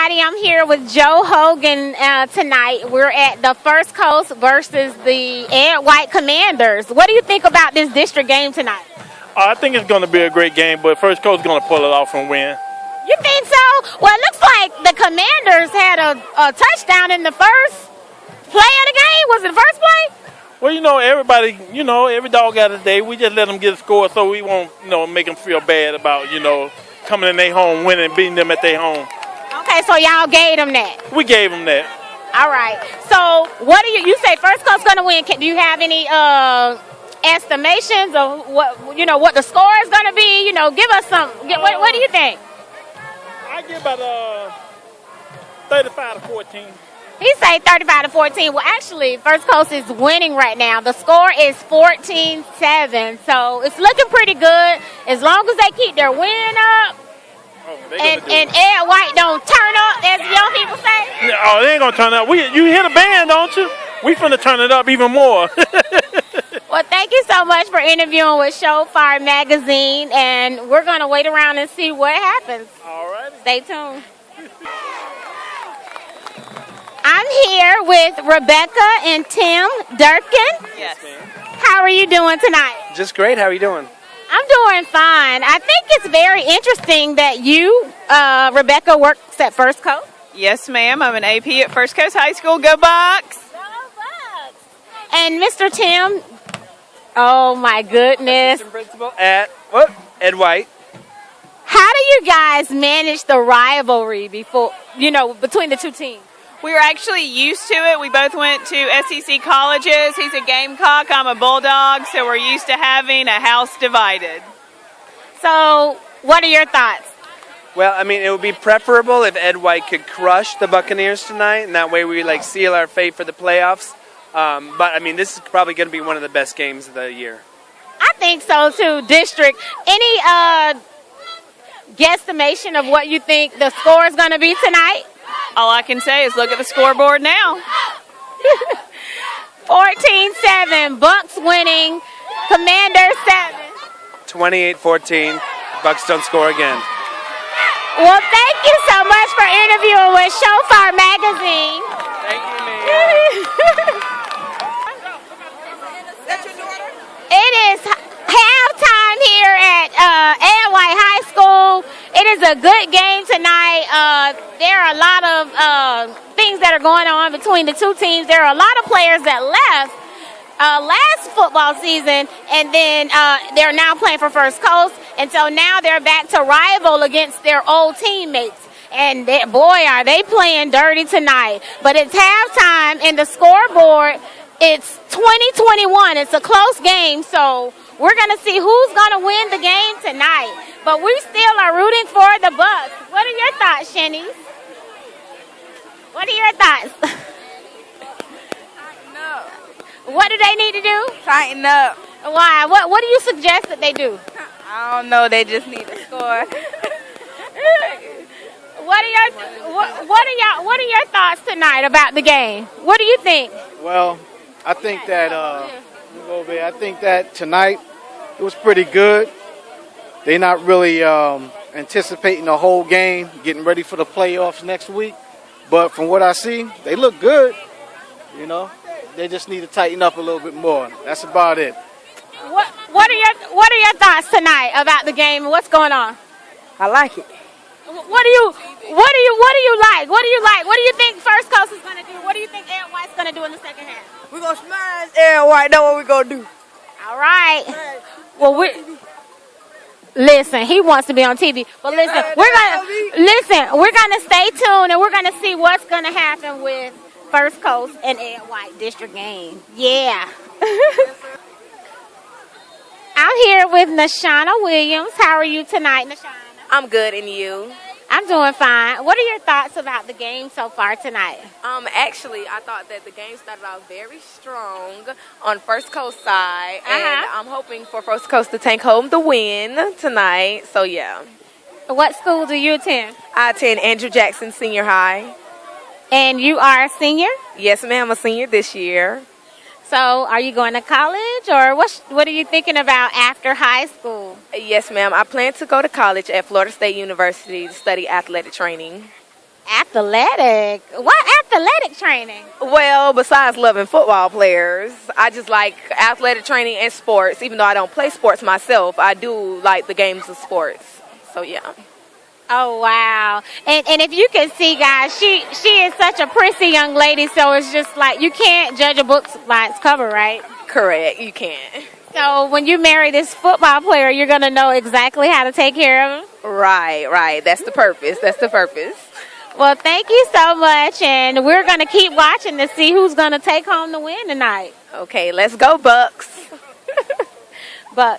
everybody. I'm here with Joe Hogan tonight. We're at the First Coast versus the Ed White Commanders. What do you think about this district game tonight? I think it's going to be a great game, but First Coast is going to pull it off and win. You think so? Well, it looks like the Commanders had a touchdown in the first play of the game. Was it the first play? Well, everybody, every dog got a day. We just let them get a score so we won't, make them feel bad about, coming in their home, winning, beating them at their home. Okay, so y'all gave them that. We gave them that. All right. So what do you say First Coast's going to win? Do you have any estimations of what the score is going to be? Give us some. What do you think? I give about 35 to 14. He say 35 to 14. Well, actually, First Coast is winning right now. The score is 14-7, so it's looking pretty good as long as they keep their win up. And Ed White don't turn up, as young people say. Oh, they ain't gonna turn up. You hear the band, don't you? We finna turn it up even more. Well, thank you so much for interviewing with Showfire Magazine, and we're gonna wait around and see what happens. All right. Stay tuned. I'm here with Rebecca and Tim Durkin. Yes. How are you doing tonight? Just great. How are you doing? I'm doing fine. I think it's very interesting that you, Rebecca, works at First Coast. Yes, ma'am. I'm an AP at First Coast High School. Go Bucs! Go Bucs! And Mr. Tim, oh my goodness. Assistant principal at Ed White. How do you guys manage the rivalry between the two teams? We were actually used to it. We both went to SEC colleges. He's a Gamecock. I'm a Bulldog, so we're used to having a house divided. So, what are your thoughts? Well, it would be preferable if Ed White could crush the Buccaneers tonight, and that way we seal our fate for the playoffs. But this is probably going to be one of the best games of the year. I think so too. District. Any guesstimation of what you think the score is going to be tonight? All I can say is look at the scoreboard now. 14-7. Bucs winning. Commanders 7. 28-14. Bucs don't score again. Well, thank you so much for interviewing with Showfire Magazine. Thank you, man. It is halftime here at Ed White High School. It is a good game tonight. There are a lot of things that are going on between the two teams. There are a lot of players that left last football season, and then they're now playing for First Coast. And so now they're back to rival against their old teammates. And boy, are they playing dirty tonight. But it's halftime, and the scoreboard, it's 20-21. It's a close game, so we're going to see who's going to win the game tonight. But we still are rooting for the Bucs. What are your thoughts, Shenny? What are your thoughts? Tighten up. What do they need to do? Tighten up. Why? What do you suggest that they do? I don't know. They just need to score. What are your thoughts tonight about the game? What do you think? Well, I think that tonight it was pretty good. They're not really anticipating the whole game, getting ready for the playoffs next week. But from what I see, they look good. They just need to tighten up a little bit more. That's about it. What are your thoughts tonight about the game and what's going on? I like it. What do you like? What do you think First Coast is going to do? What do you think Ed White's going to do in the second half? We're going to smash Ed White. That's what we're going to do. All right. Well, listen, he wants to be on TV. But listen, we're gonna stay tuned and we're gonna see what's gonna happen with First Coast and Ed White district game. Yeah. I'm here with Nashana Williams. How are you tonight, Nashana? I'm good, and you? I'm doing fine. What are your thoughts about the game so far tonight? Actually, I thought that the game started off very strong on First Coast side, and I'm hoping for First Coast to take home the win tonight. So, yeah. What school do you attend? I attend Andrew Jackson Senior High. And you are a senior? Yes, ma'am, a senior this year. So are you going to college, or what are you thinking about after high school? Yes, ma'am. I plan to go to college at Florida State University to study athletic training. Athletic. What athletic training? Well, besides loving football players, I just like athletic training and sports. Even though I don't play sports myself, I do like the games of sports. So, yeah. Oh, wow. And if you can see, guys, she is such a prissy young lady, so it's just like you can't judge a book by its cover, right? Correct, you can't. So when you marry this football player, you're going to know exactly how to take care of him? Right. That's the purpose. Well, thank you so much, and we're going to keep watching to see who's going to take home the win tonight. Okay, let's go, Bucs. Bucs.